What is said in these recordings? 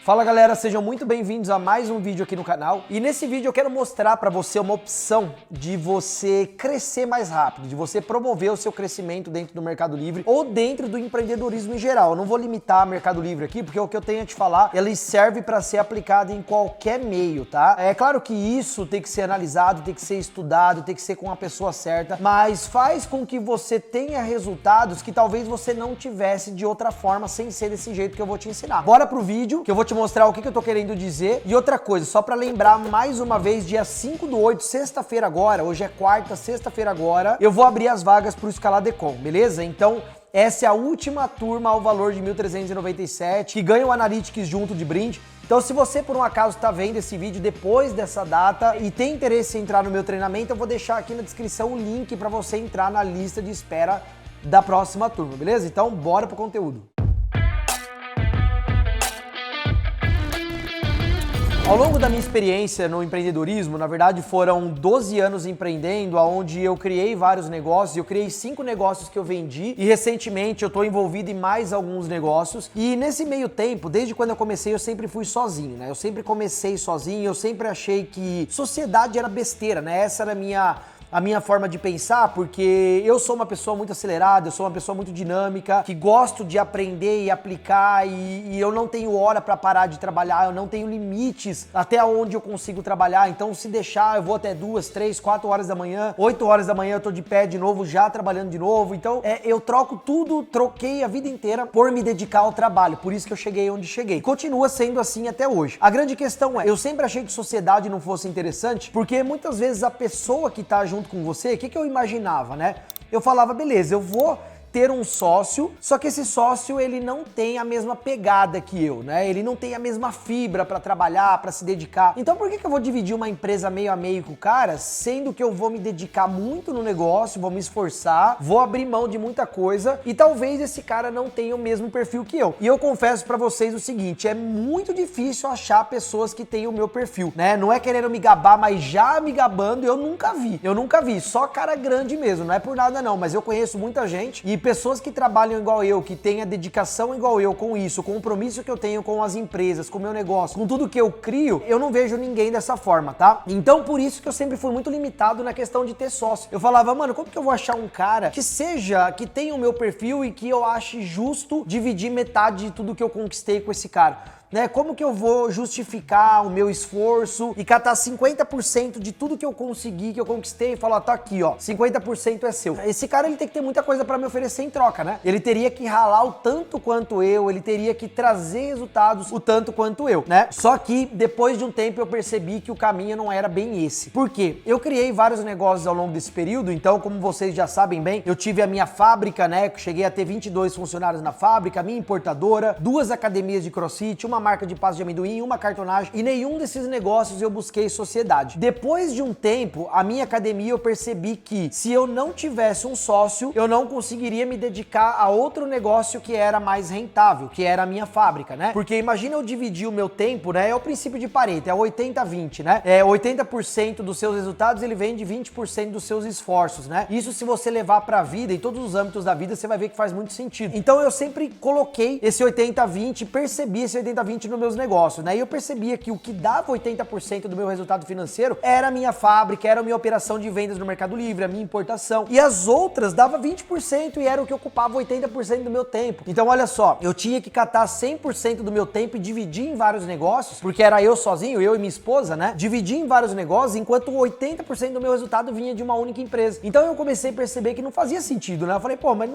Fala galera, sejam muito bem-vindos a mais um vídeo aqui no canal. E nesse vídeo eu quero mostrar para você uma opção de você crescer mais rápido, de você promover o seu crescimento dentro do Mercado Livre ou dentro do empreendedorismo em geral. Eu não vou limitar Mercado Livre aqui, porque o que eu tenho a te falar, ele serve para ser aplicado em qualquer meio, tá? É claro que isso tem que ser analisado, tem que ser estudado, tem que ser com a pessoa certa, mas faz com que você tenha resultados que talvez você não tivesse de outra forma, sem ser desse jeito que eu vou te ensinar. Bora pro vídeo, que eu vou te mostrar o que eu tô querendo dizer. E outra coisa, só pra lembrar mais uma vez, dia 5/8, sexta-feira agora, hoje é quarta, sexta-feira agora, eu vou abrir as vagas pro Escaladecom, beleza? Então, essa é a última turma ao valor de 1.397, que ganha o Analytics junto de brinde. Então, se você por um acaso está vendo esse vídeo depois dessa data e tem interesse em entrar no meu treinamento, eu vou deixar aqui na descrição o link para você entrar na lista de espera da próxima turma, beleza? Então, bora pro conteúdo. Ao longo da minha experiência no empreendedorismo, na verdade foram 12 anos empreendendo, onde eu criei vários negócios, eu criei 5 negócios que eu vendi e recentemente eu estou envolvido em mais alguns negócios. E nesse meio tempo, desde quando eu comecei, eu sempre fui sozinho, né? Eu sempre comecei sozinho, eu sempre achei que sociedade era besteira, né? Essa era a minha forma de pensar, porque eu sou uma pessoa muito acelerada, eu sou uma pessoa muito dinâmica, que gosto de aprender e aplicar e eu não tenho hora para parar de trabalhar, eu não tenho limites até onde eu consigo trabalhar, então se deixar eu vou até 2, 3, 4 horas da manhã, 8 horas da manhã eu tô de pé de novo, já trabalhando de novo, então eu troco tudo, troquei a vida inteira por me dedicar ao trabalho, por isso que eu cheguei onde cheguei. Continua sendo assim até hoje. A grande questão é, eu sempre achei que sociedade não fosse interessante, porque muitas vezes a pessoa que tá junto com você, o que eu imaginava, né? Eu falava, beleza, eu vou ter um sócio, só que esse sócio ele não tem a mesma pegada que eu, né? Ele não tem a mesma fibra para trabalhar, para se dedicar. Então por que eu vou dividir uma empresa meio a meio com o cara, sendo que eu vou me dedicar muito no negócio, vou me esforçar, vou abrir mão de muita coisa e talvez esse cara não tenha o mesmo perfil que eu. E eu confesso para vocês o seguinte, é muito difícil achar pessoas que tenham o meu perfil, né? Não é querendo me gabar, mas já me gabando eu nunca vi, só cara grande mesmo, não é por nada não, mas eu conheço muita gente e pessoas que trabalham igual eu, que têm a dedicação igual eu com isso, o compromisso que eu tenho com as empresas, com o meu negócio, com tudo que eu crio, eu não vejo ninguém dessa forma, tá? Então por isso que eu sempre fui muito limitado na questão de ter sócio. Eu falava, mano, como que eu vou achar um cara que tenha o meu perfil e que eu ache justo dividir metade de tudo que eu conquistei com esse cara? Né? Como que eu vou justificar o meu esforço e catar 50% de tudo que eu consegui, que eu conquistei e falar, tá aqui, ó, 50% é seu. Esse cara, ele tem que ter muita coisa pra me oferecer em troca, né? Ele teria que ralar o tanto quanto eu, ele teria que trazer resultados o tanto quanto eu, né? Só que depois de um tempo eu percebi que o caminho não era bem esse. Por quê? Eu criei vários negócios ao longo desse período, então, como vocês já sabem bem, eu tive a minha fábrica, né? Cheguei a ter 22 funcionários na fábrica, a minha importadora, 2 academias de crossfit, uma marca de pasta de amendoim, uma cartonagem, e nenhum desses negócios eu busquei sociedade. Depois de um tempo, a minha academia eu percebi que se eu não tivesse um sócio, eu não conseguiria me dedicar a outro negócio que era mais rentável, que era a minha fábrica, né? Porque imagina eu dividir o meu tempo, né? É o princípio de Pareto, é 80-20, né? 80% dos seus resultados, ele vem de 20% dos seus esforços, né? Isso se você levar pra vida, em todos os âmbitos da vida, você vai ver que faz muito sentido. Então eu sempre coloquei esse 80-20, percebi esse 80-20 nos meus negócios, né? E eu percebia que o que dava 80% do meu resultado financeiro era a minha fábrica, era a minha operação de vendas no Mercado Livre, a minha importação. E as outras dava 20% e era o que ocupava 80% do meu tempo. Então olha só, eu tinha que catar 100% do meu tempo e dividir em vários negócios, porque era eu sozinho, eu e minha esposa, né? Dividir em vários negócios, enquanto 80% do meu resultado vinha de uma única empresa. Então eu comecei a perceber que não fazia sentido, né? Eu falei, pô, mas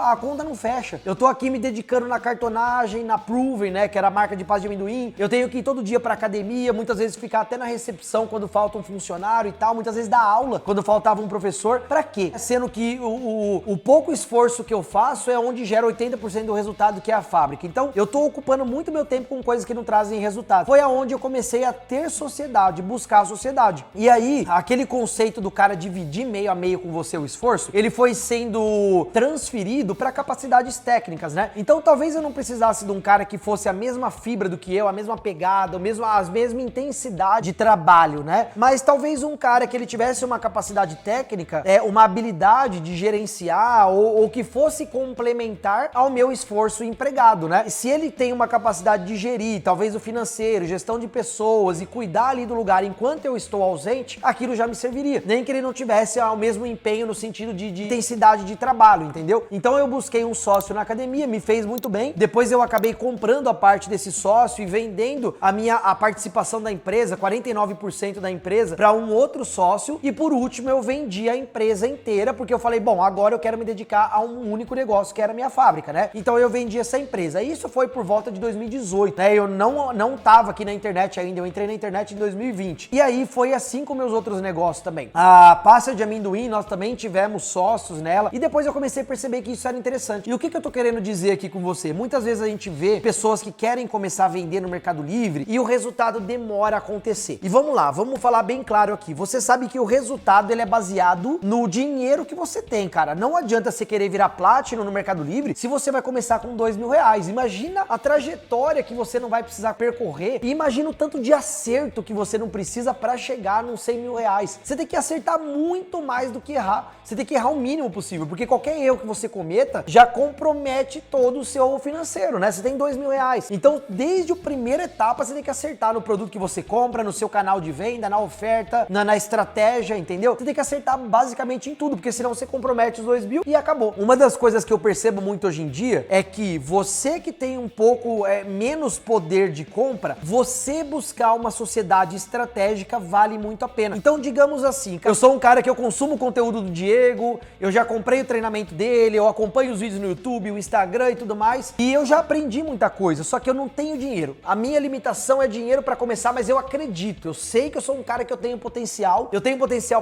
a conta não fecha. Eu tô aqui me dedicando na cartonagem, na Proven, né, que era a marca de pasta de amendoim. Eu tenho que ir todo dia pra academia, muitas vezes ficar até na recepção quando falta um funcionário e tal, muitas vezes dar aula quando faltava um professor. Pra quê? Sendo que o pouco esforço que eu faço é onde gera 80% do resultado, que é a fábrica. Então, eu tô ocupando muito meu tempo com coisas que não trazem resultado. Foi aonde eu comecei a ter sociedade, buscar a sociedade. E aí, aquele conceito do cara dividir meio a meio com você o esforço, ele foi sendo transferido transferido para capacidades técnicas, né? Então talvez eu não precisasse de um cara que fosse a mesma fibra do que eu, a mesma pegada, a mesma intensidade de trabalho, né? Mas talvez um cara que ele tivesse uma capacidade técnica, uma habilidade de gerenciar ou que fosse complementar ao meu esforço empregado, né? E se ele tem uma capacidade de gerir, talvez o financeiro, gestão de pessoas e cuidar ali do lugar enquanto eu estou ausente, aquilo já me serviria. Nem que ele não tivesse o mesmo empenho no sentido de intensidade de trabalho, entendeu? Então eu busquei um sócio na academia, me fez muito bem. Depois eu acabei comprando a parte desse sócio e vendendo a participação da empresa, 49% da empresa, para um outro sócio. E por último eu vendi a empresa inteira, porque eu falei, bom, agora eu quero me dedicar a um único negócio, que era a minha fábrica, né? Então eu vendi essa empresa. Isso foi por volta de 2018, né? Eu não tava aqui na internet ainda, eu entrei na internet em 2020. E aí foi assim com meus outros negócios também. A pasta de amendoim, nós também tivemos sócios nela, e depois eu comecei a perceber que isso era interessante. E o que eu tô querendo dizer aqui com você? Muitas vezes a gente vê pessoas que querem começar a vender no Mercado Livre e o resultado demora a acontecer. E vamos lá, vamos falar bem claro aqui. Você sabe que o resultado ele é baseado no dinheiro que você tem, cara. Não adianta você querer virar Platinum no Mercado Livre se você vai começar com R$2.000. Imagina a trajetória que você não vai precisar percorrer e imagina o tanto de acerto que você não precisa para chegar nos R$100.000. Você tem que acertar muito mais do que errar. Você tem que errar o mínimo possível, porque qualquer erro que você cometa já compromete todo o seu financeiro, né? Você tem R$2.000. Então, desde a primeira etapa, você tem que acertar no produto que você compra, no seu canal de venda, na oferta, na estratégia, entendeu? Você tem que acertar basicamente em tudo, porque senão você compromete os 2.000 e acabou. Uma das coisas que eu percebo muito hoje em dia é que você que tem um pouco menos poder de compra, você buscar uma sociedade estratégica vale muito a pena. Então, digamos assim, eu sou um cara que eu consumo o conteúdo do Diego, eu já comprei o treinamento dele, eu acompanho os vídeos no YouTube, o Instagram e tudo mais, e eu já aprendi muita coisa, só que eu não tenho dinheiro. A minha limitação é dinheiro para começar, mas eu acredito, eu sei que eu sou um cara que eu tenho potencial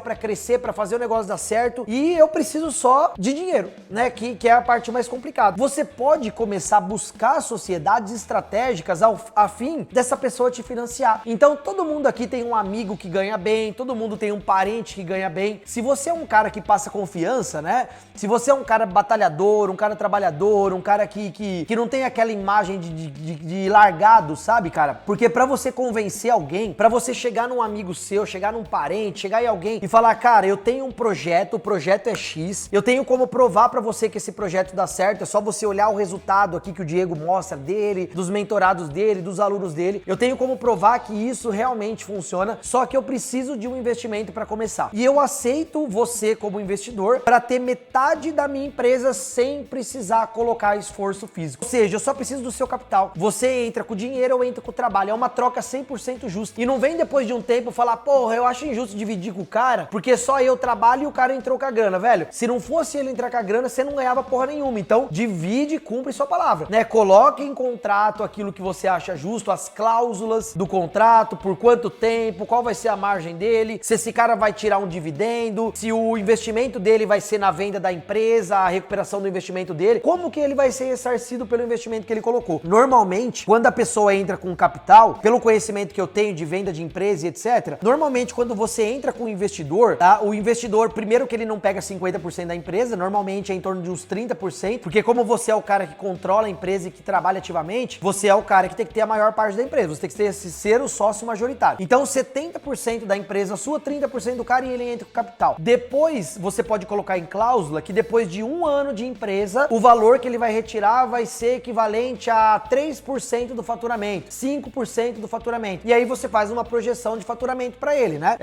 para crescer, para fazer o negócio dar certo, e eu preciso só de dinheiro, né, que é a parte mais complicada. Você pode começar a buscar sociedades estratégicas a fim dessa pessoa te financiar. Então, todo mundo aqui tem um amigo que ganha bem, todo mundo tem um parente que ganha bem. Se você é um cara que passa confiança, né, se você é um cara batalhador, um cara trabalhador, um cara que não tem aquela imagem de largado, sabe, cara? Porque pra você convencer alguém, pra você chegar num amigo seu, chegar num parente, chegar em alguém e falar, cara, eu tenho um projeto, o projeto é X, eu tenho como provar pra você que esse projeto dá certo, é só você olhar o resultado aqui que o Diego mostra dele, dos mentorados dele, dos alunos dele, eu tenho como provar que isso realmente funciona, só que eu preciso de um investimento pra começar. E eu aceito você como investidor pra ter metade da minha empresa sem precisar colocar esforço físico. Ou seja, eu só preciso do seu capital. Você entra com o dinheiro, eu entro com o trabalho. É uma troca 100% justa. E não vem depois de um tempo falar, porra, eu acho injusto dividir com o cara, porque só eu trabalho e o cara entrou com a grana, velho. Se não fosse ele entrar com a grana, você não ganhava porra nenhuma. Então, divide e cumpre sua palavra, né? Coloque em contrato aquilo que você acha justo, as cláusulas do contrato, por quanto tempo, qual vai ser a margem dele, se esse cara vai tirar um dividendo, se o investimento dele vai ser na venda da empresa, a recuperação do investimento dele, como que ele vai ser ressarcido pelo investimento que ele colocou. Normalmente, quando a pessoa entra com capital, pelo conhecimento que eu tenho de venda de empresa e etc, normalmente quando você entra com o investidor, tá? O investidor, primeiro que ele não pega 50% da empresa, normalmente é em torno de uns 30%, porque como você é o cara que controla a empresa e que trabalha ativamente, você é o cara que tem que ter a maior parte da empresa, você tem que ser o sócio majoritário. Então 70% da empresa sua, 30% do cara e ele entra com capital. Depois, você pode colocar em cláusula que depois de um ano de empresa, o valor que ele vai retirar vai ser equivalente a 3% do faturamento, 5% do faturamento. E aí você faz uma projeção de faturamento para ele, né?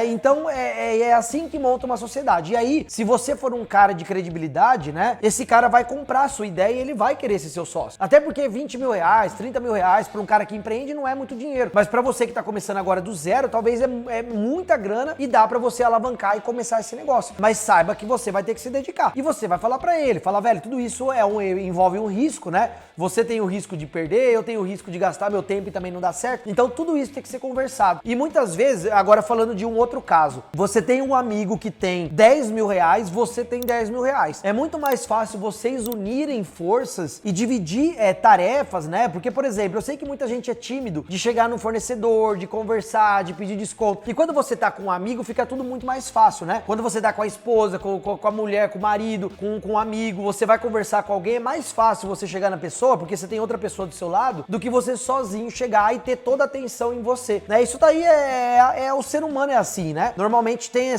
Então é assim que monta uma sociedade. E aí, se você for um cara de credibilidade, né? Esse cara vai comprar a sua ideia e ele vai querer ser seu sócio. Até porque R$20.000, R$30.000 para um cara que empreende não é muito dinheiro. Mas para você que tá começando agora do zero, talvez é muita grana e dá para você alavancar e começar esse negócio. Mas saiba que você vai ter que se dedicar. E você vai falar para ele, fala, velho, tudo isso envolve um risco, né? Você tem o risco de perder, eu tenho o risco de gastar meu tempo e também não dar certo. Então tudo isso tem que ser conversado. E muitas vezes, agora falando de um outro caso, você tem um amigo que tem R$10.000, você tem R$10.000. É muito mais fácil vocês unirem forças e dividir tarefas, né? Porque, por exemplo, eu sei que muita gente é tímido de chegar no fornecedor, de conversar, de pedir desconto. E quando você tá com um amigo, fica tudo muito mais fácil, né? Quando você tá com a esposa, com a mulher, com o marido, com com um amigo, você vai conversar com alguém, é mais fácil você chegar na pessoa, porque você tem outra pessoa do seu lado, do que você sozinho chegar e ter toda a atenção em você, né? Isso daí o ser humano é assim, né? Normalmente tem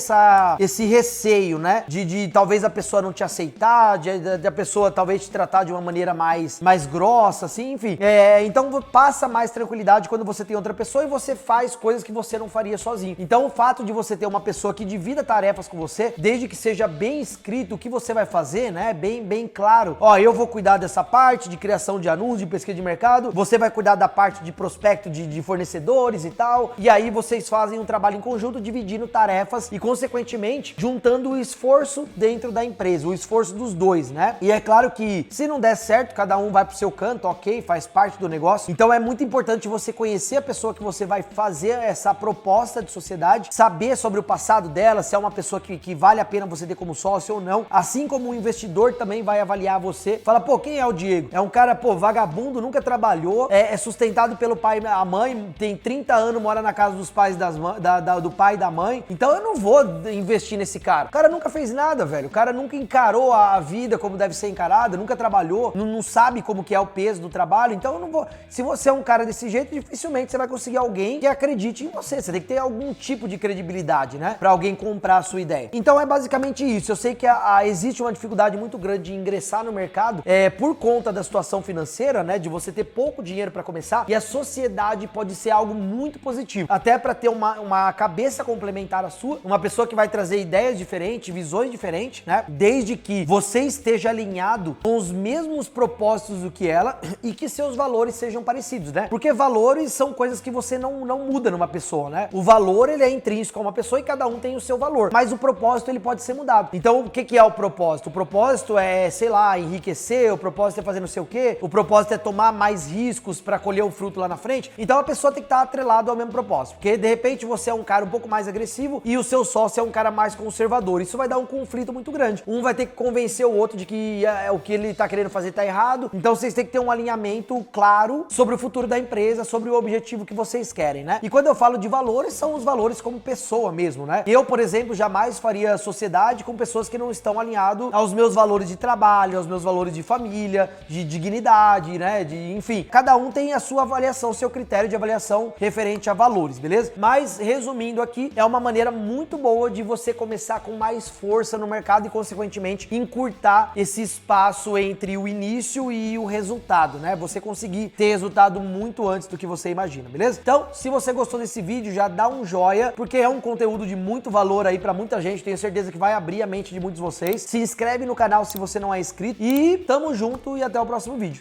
esse receio, né? De talvez a pessoa não te aceitar, de a pessoa talvez te tratar de uma maneira mais grossa, assim, enfim. Então passa mais tranquilidade quando você tem outra pessoa e você faz coisas que você não faria sozinho. Então o fato de você ter uma pessoa que divida tarefas com você, desde que seja bem escrito o que você vai fazer, né? Bem claro. Ó, eu vou cuidar dessa parte de criação de anúncios, de pesquisa de mercado, você vai cuidar da parte de prospecto de fornecedores e tal. E aí vocês fazem um trabalho em conjunto, dividindo tarefas e, consequentemente, juntando o esforço dentro da empresa, o esforço dos dois, né? E é claro que se não der certo, cada um vai pro seu canto, ok, faz parte do negócio. Então é muito importante você conhecer a pessoa que você vai fazer essa proposta de sociedade, saber sobre o passado dela, se é uma pessoa que vale a pena você ter como sócio ou não. Assim como o investidor também vai avaliar você. Fala, pô, quem é o Diego? É um cara, pô, vagabundo, nunca trabalhou, é sustentado pelo pai e a mãe, tem 30 anos, mora na casa dos pais do pai e da mãe. Então eu não vou investir nesse cara. O cara nunca fez nada, velho. O cara nunca encarou a vida como deve ser encarada, nunca trabalhou, não sabe como que é o peso do trabalho. Então eu não vou... Se você é um cara desse jeito, dificilmente você vai conseguir alguém que acredite em você. Você tem que ter algum tipo de credibilidade, né? Pra alguém comprar a sua ideia. Então é basicamente isso. Eu sei que existe uma dificuldade muito grande de ingressar no mercado por conta da situação financeira, né? De você ter pouco dinheiro pra começar. E a sociedade pode ser algo muito positivo. Até pra ter uma cabeça complementar à sua, uma pessoa que vai trazer ideias diferentes, visões diferentes, né? Desde que você esteja alinhado com os mesmos propósitos do que ela e que seus valores sejam parecidos, né? Porque valores são coisas que você não muda numa pessoa, né? O valor, ele é intrínseco a uma pessoa e cada um tem o seu valor. Mas o propósito, ele pode ser mudado. Então, o que é o propósito? O propósito é, sei lá, enriquecer, o propósito é fazer não sei o quê, o propósito é tomar mais riscos pra colher o fruto lá na frente. Então, a pessoa tem que estar atrelado ao mesmo propósito. Porque, de repente, você é um cara um pouco mais agressivo e o seu sócio é um cara mais conservador. Isso vai dar um conflito muito grande. Um vai ter que convencer o outro de que o que ele tá querendo fazer tá errado. Então, vocês têm que ter um alinhamento claro sobre o futuro da empresa, sobre o objetivo que vocês querem, né? E quando eu falo de valores, são os valores como pessoa mesmo, né? Eu, por exemplo, jamais faria sociedade com pessoas que não estão alinhadas aos meus valores de trabalho, aos meus valores de família, de dignidade, né? Enfim, cada um tem a sua avaliação, seu critério de avaliação referente a valores, beleza? Mas, resumindo aqui, é uma maneira muito boa de você começar com mais força no mercado e, consequentemente, encurtar esse espaço entre o início e o resultado, né? Você conseguir ter resultado muito antes do que você imagina, beleza? Então, se você gostou desse vídeo, já dá um joia, porque é um conteúdo de muito valor aí pra muita gente, tenho certeza que vai abrir a mente de muitos de vocês. Se inscreve no canal se você não é inscrito e tamo junto e até o próximo vídeo.